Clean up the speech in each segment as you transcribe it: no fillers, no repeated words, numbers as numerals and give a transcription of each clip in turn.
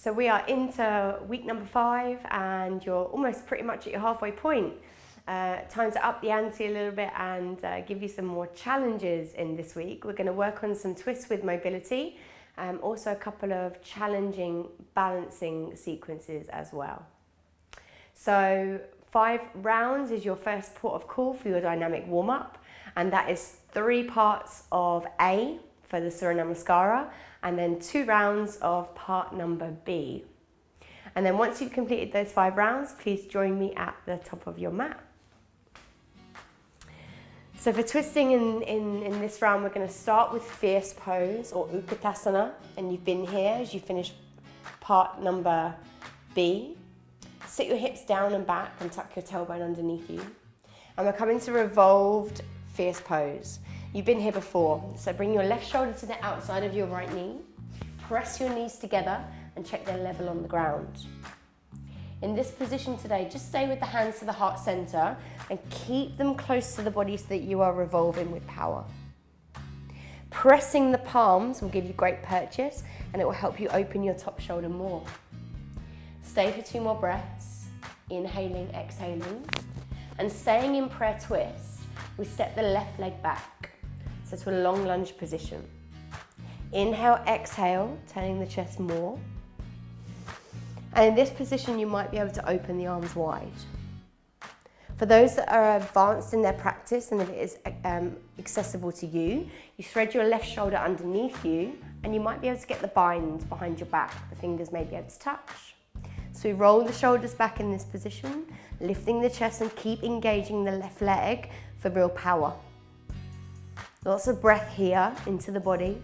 So we are into week number 5 and you're almost pretty much at your halfway point. Time to up the ante a little bit and give you some more challenges in this week. We're going to work on some twists with mobility, also a couple of challenging balancing sequences as well. So 5 rounds is your first port of call for your dynamic warm-up, and that is 3 parts of A for the Surya Namaskara, and then 2 rounds of part number B. And then once you've completed those 5 rounds, please join me at the top of your mat. So for twisting in this round, we're going to start with fierce pose or Utkatasana, and you've been here as you finish part number B. Sit your hips down and back and tuck your tailbone underneath you. And we're coming to revolved fierce pose. You've been here before, so bring your left shoulder to the outside of your right knee, press your knees together and check they're level on the ground. In this position today, just stay with the hands to the heart center and keep them close to the body so that you are revolving with power. Pressing the palms will give you great purchase and it will help you open your top shoulder more. Stay for 2 more breaths, inhaling, exhaling, and staying in prayer twist, we step the left leg back. So to a long lunge position. Inhale, exhale, turning the chest more. And in this position, you might be able to open the arms wide. For those that are advanced in their practice and if it is accessible to you, you thread your left shoulder underneath you and you might be able to get the bind behind your back. The fingers may be able to touch. So we roll the shoulders back in this position, lifting the chest and keep engaging the left leg for real power. Lots of breath here into the body.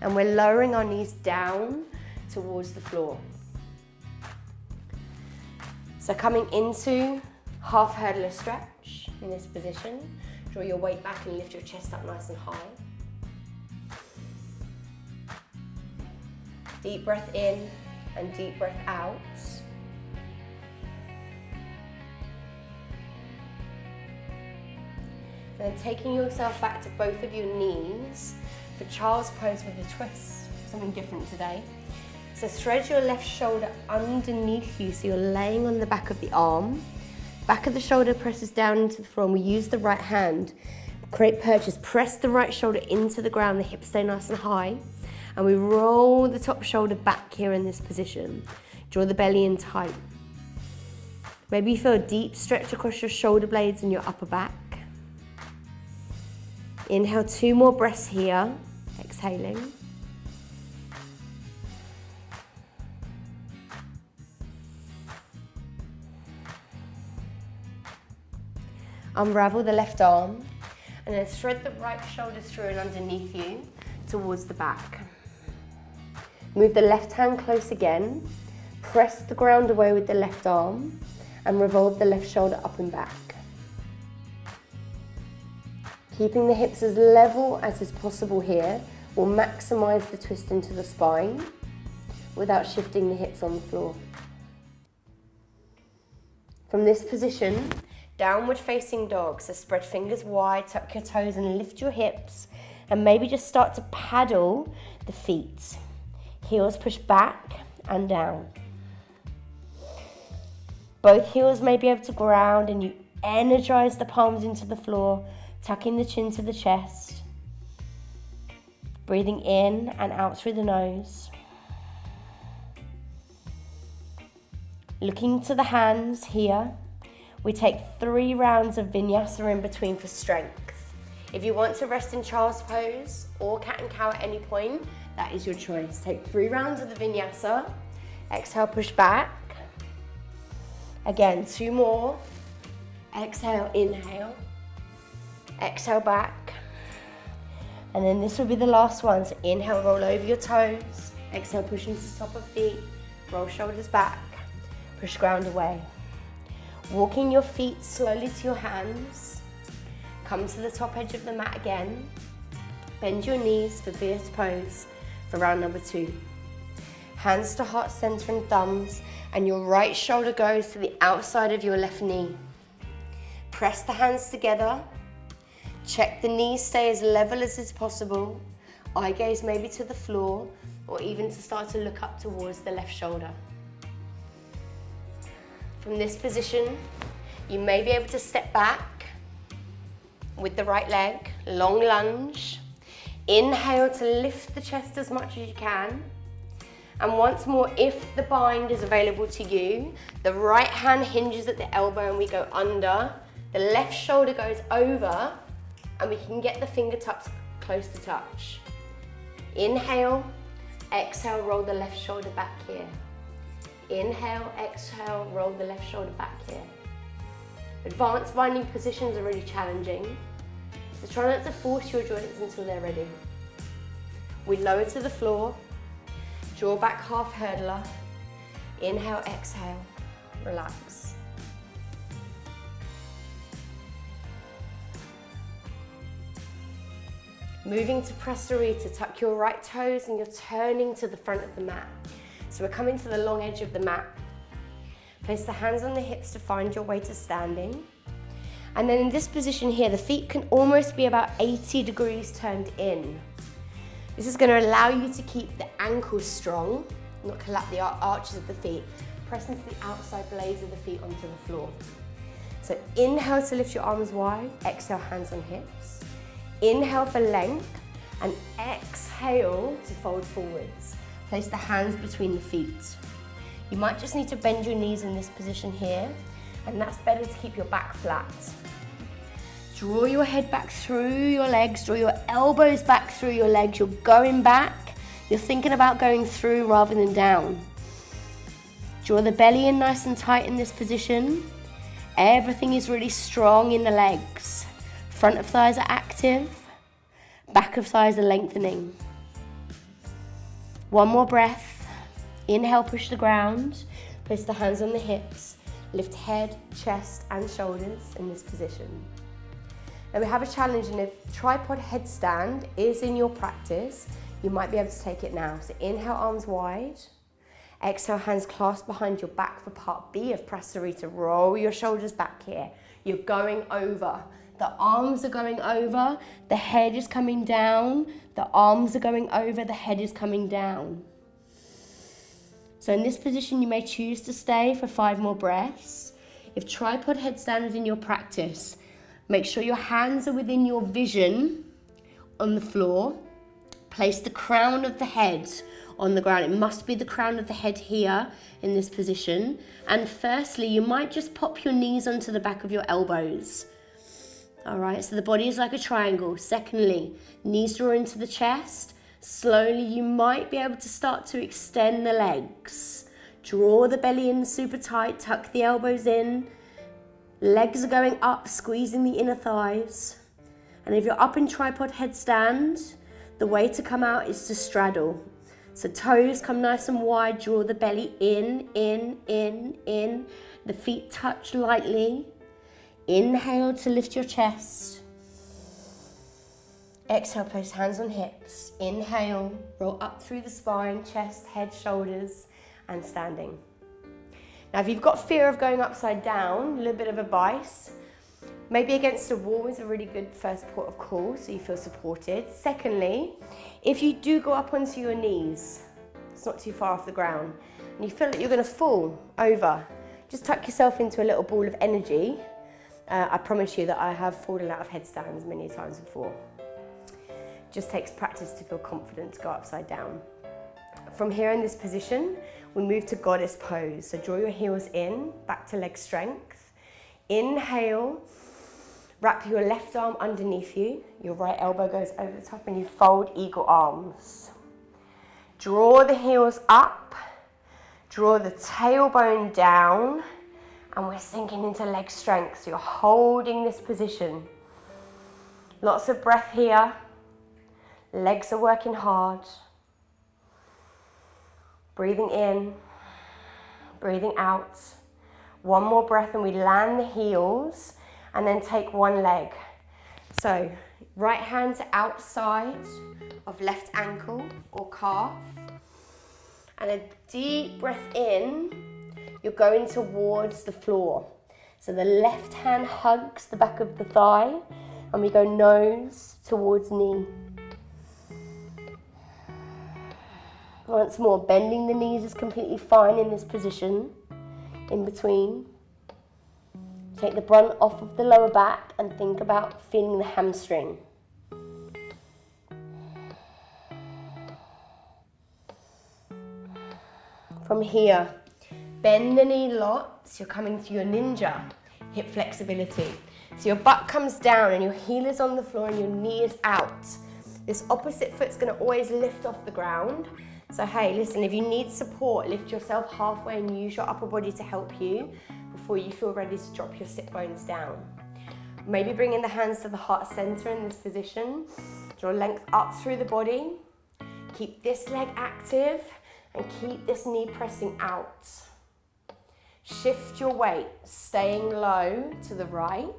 And we're lowering our knees down towards the floor. So coming into half hurdler stretch in this position. Draw your weight back and lift your chest up nice and high. Deep breath in and deep breath out. And then taking yourself back to both of your knees for child's pose with a twist, something different today. So thread your left shoulder underneath you so you're laying on the back of the arm. Back of the shoulder presses down into the floor and we use the right hand. Create purchase, press the right shoulder into the ground, the hips stay nice and high. And we roll the top shoulder back here in this position. Draw the belly in tight. Maybe you feel a deep stretch across your shoulder blades and your upper back. Inhale, 2 more breaths here, exhaling. Unravel the left arm and then thread the right shoulder through and underneath you towards the back. Move the left hand close again, press the ground away with the left arm and revolve the left shoulder up and back. Keeping the hips as level as is possible here will maximise the twist into the spine without shifting the hips on the floor. From this position, downward facing dog, so spread fingers wide, tuck your toes and lift your hips and maybe just start to paddle the feet. Heels push back and down. Both heels may be able to ground and you energise the palms into the floor, tucking the chin to the chest. Breathing in and out through the nose. Looking to the hands here. We take 3 rounds of vinyasa in between for strength. If you want to rest in child's pose or cat and cow at any point, that is your choice. Take 3 rounds of the vinyasa. Exhale, push back. Again, 2 more. Exhale, inhale. Exhale back. And then this will be the last one. So inhale, roll over your toes. Exhale, push into the top of feet. Roll shoulders back. Push ground away. Walking your feet slowly to your hands. Come to the top edge of the mat again. Bend your knees for fierce pose for round number 2. Hands to heart center and thumbs, and your right shoulder goes to the outside of your left knee. Press the hands together. Check the knees stay as level as is possible. Eye gaze maybe to the floor, or even to start to look up towards the left shoulder. From this position, you may be able to step back with the right leg, long lunge. Inhale to lift the chest as much as you can. And once more, if the bind is available to you, the right hand hinges at the elbow and we go under. The left shoulder goes over and we can get the fingertips close to touch. Inhale, exhale, roll the left shoulder back here. Inhale, exhale, roll the left shoulder back here. Advanced binding positions are really challenging, so try not to force your joints until they're ready. We lower to the floor, draw back half hurdler, inhale, exhale, relax. Moving to Prasarita, tuck your right toes and you're turning to the front of the mat. So we're coming to the long edge of the mat. Place the hands on the hips to find your way to standing. And then in this position here, the feet can almost be about 80 degrees turned in. This is going to allow you to keep the ankles strong, not collapse the arches of the feet. Press into the outside blades of the feet onto the floor. So inhale to lift your arms wide, exhale, hands on hips. Inhale for length and exhale to fold forwards. Place the hands between the feet. You might just need to bend your knees in this position here, and that's better to keep your back flat. Draw your head back through your legs, draw your elbows back through your legs. You're going back, you're thinking about going through rather than down. Draw the belly in nice and tight in this position. Everything is really strong in the legs. Front of thighs are active, back of thighs are lengthening. One more breath. Inhale, push the ground. Place the hands on the hips. Lift head, chest and shoulders in this position. Now we have a challenge, and if tripod headstand is in your practice, you might be able to take it now. So inhale, arms wide. Exhale, hands clasped behind your back for part B of Prasarita. Roll your shoulders back here. You're going over. The arms are going over, the head is coming down, the arms are going over, the head is coming down. So in this position, you may choose to stay for 5 more breaths. If tripod headstand is in your practice, make sure your hands are within your vision on the floor. Place the crown of the head on the ground. It must be the crown of the head here in this position. And firstly, you might just pop your knees onto the back of your elbows. All right, so the body is like a triangle. Secondly, knees draw into the chest. Slowly, you might be able to start to extend the legs. Draw the belly in super tight, tuck the elbows in. Legs are going up, squeezing the inner thighs. And if you're up in tripod headstand, the way to come out is to straddle. So toes come nice and wide, draw the belly in. The feet touch lightly. Inhale to lift your chest. Exhale, place hands on hips. Inhale, roll up through the spine, chest, head, shoulders, and standing. Now, if you've got fear of going upside down, a little bit of advice, maybe against a wall is a really good first port of call, so you feel supported. Secondly, if you do go up onto your knees, it's not too far off the ground, and you feel like you're going to fall over, just tuck yourself into a little ball of energy. I promise you that I have fallen out of headstands many times before. Just takes practice to feel confident to go upside down. From here in this position, we move to goddess pose. So draw your heels in, back to leg strength. Inhale, wrap your left arm underneath you. Your right elbow goes over the top and you fold eagle arms. Draw the heels up, draw the tailbone down, and we're sinking into leg strength. So you're holding this position. Lots of breath here. Legs are working hard. Breathing in, breathing out. One more breath and we land the heels and then take one leg. So right hand to outside of left ankle or calf. And a deep breath in, you're going towards the floor. So the left hand hugs the back of the thigh and we go nose towards knee. Once more, bending the knees is completely fine in this position. In between. Take the brunt off of the lower back and think about feeling the hamstring. From here, bend the knee lots. You're coming to your ninja, hip flexibility. So your butt comes down and your heel is on the floor and your knee is out. This opposite foot's going to always lift off the ground. So hey, listen, if you need support, lift yourself halfway and use your upper body to help you before you feel ready to drop your sit bones down. Maybe bringing the hands to the heart center in this position. Draw length up through the body. Keep this leg active and keep this knee pressing out. Shift your weight, staying low to the right,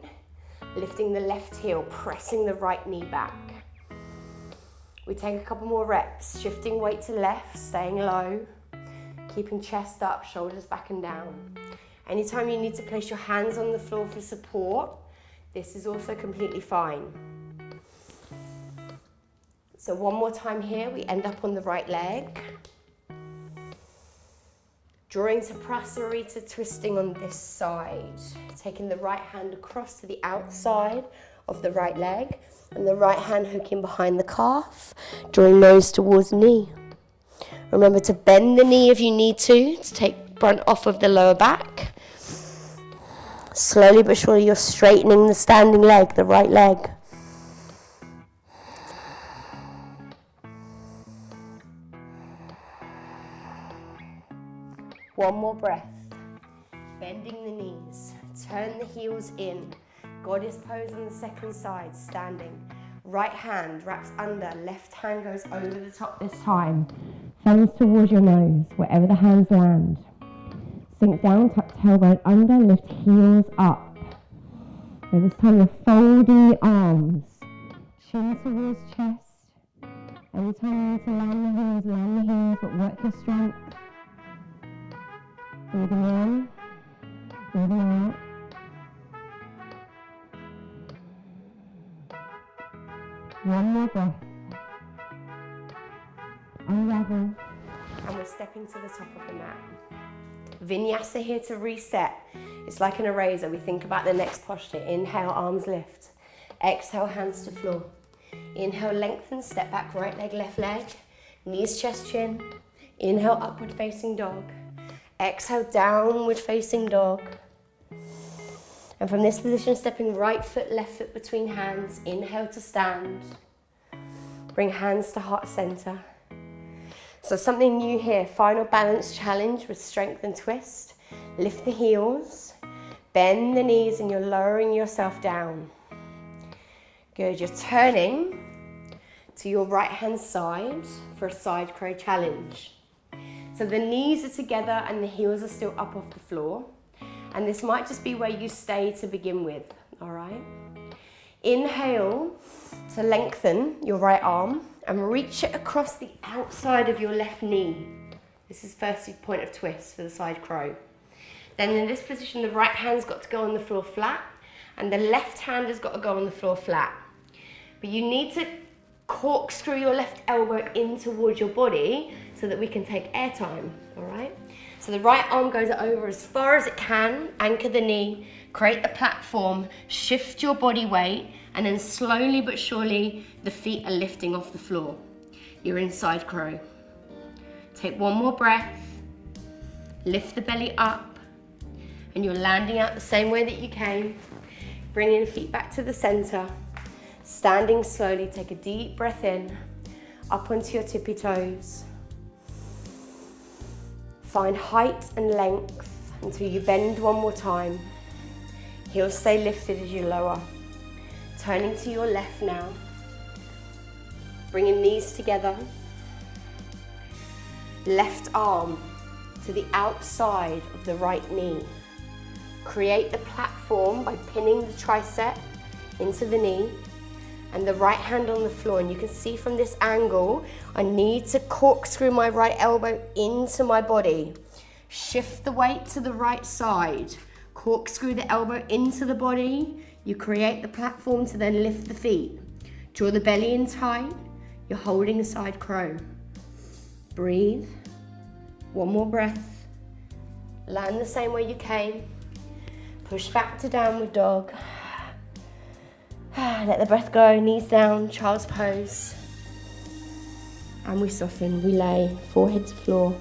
lifting the left heel, pressing the right knee back. We take a couple more reps, shifting weight to left, staying low, keeping chest up, shoulders back and down. Anytime you need to place your hands on the floor for support, this is also completely fine. So one more time here, we end up on the right leg. Drawing to Prasarita, twisting on this side. Taking the right hand across to the outside of the right leg and the right hand hooking behind the calf, drawing nose towards knee. Remember to bend the knee if you need to take brunt off of the lower back. Slowly but surely you're straightening the standing leg, the right leg. One more breath. Bending the knees. Turn the heels in. Goddess pose on the second side, standing. Right hand wraps under, left hand goes over the top this time. Thumbs towards your nose, wherever the hands land. Sink down, tuck tailbone under, lift heels up. So this time you're folding the arms. Chin towards chest. Every time you need to land the heels, but work your strength. Breathing in, breathing out. One more breath. Unravel. And we're stepping to the top of the mat. Vinyasa here to reset. It's like an eraser. We think about the next posture. Inhale, arms lift. Exhale, hands to floor. Inhale, lengthen, step back, right leg, left leg. Knees, chest, chin. Inhale, upward facing dog. Exhale, downward facing dog. And from this position, stepping right foot, left foot between hands. Inhale to stand. Bring hands to heart center. So something new here, final balance challenge with strength and twist. Lift the heels, bend the knees, and you're lowering yourself down. Good, you're turning to your right hand side for a side crow challenge. So the knees are together and the heels are still up off the floor. And this might just be where you stay to begin with, all right? Inhale to lengthen your right arm and reach it across the outside of your left knee. This is first point of twist for the side crow. Then in this position, the right hand's got to go on the floor flat and the left hand has got to go on the floor flat. But you need to corkscrew your left elbow in towards your body so that we can take airtime, all right? So the right arm goes over as far as it can, anchor the knee, create the platform, shift your body weight, and then slowly but surely the feet are lifting off the floor. You're in side crow. Take one more breath, lift the belly up, and you're landing out the same way that you came. Bringing the feet back to the center, standing slowly, take a deep breath in, up onto your tippy toes. Find height and length until you bend one more time. Heels stay lifted as you lower. Turning to your left now. Bringing knees together. Left arm to the outside of the right knee. Create the platform by pinning the tricep into the knee and the right hand on the floor. And you can see from this angle, I need to corkscrew my right elbow into my body. Shift the weight to the right side. Corkscrew the elbow into the body. You create the platform to then lift the feet. Draw the belly in tight. You're holding a side crow. Breathe. One more breath. Land the same way you came. Push back to downward dog. Let the breath go, knees down, child's pose. And we soften, we lay, forehead to floor.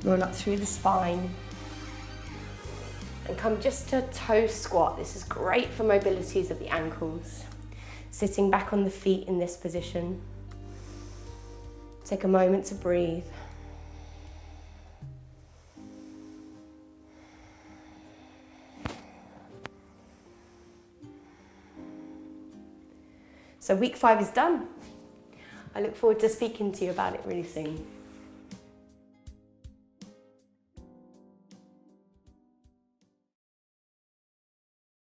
Roll up through the spine. And come just to toe squat. This is great for mobilities of the ankles. Sitting back on the feet in this position. Take a moment to breathe. So week 5 is done. I look forward to speaking to you about it really soon.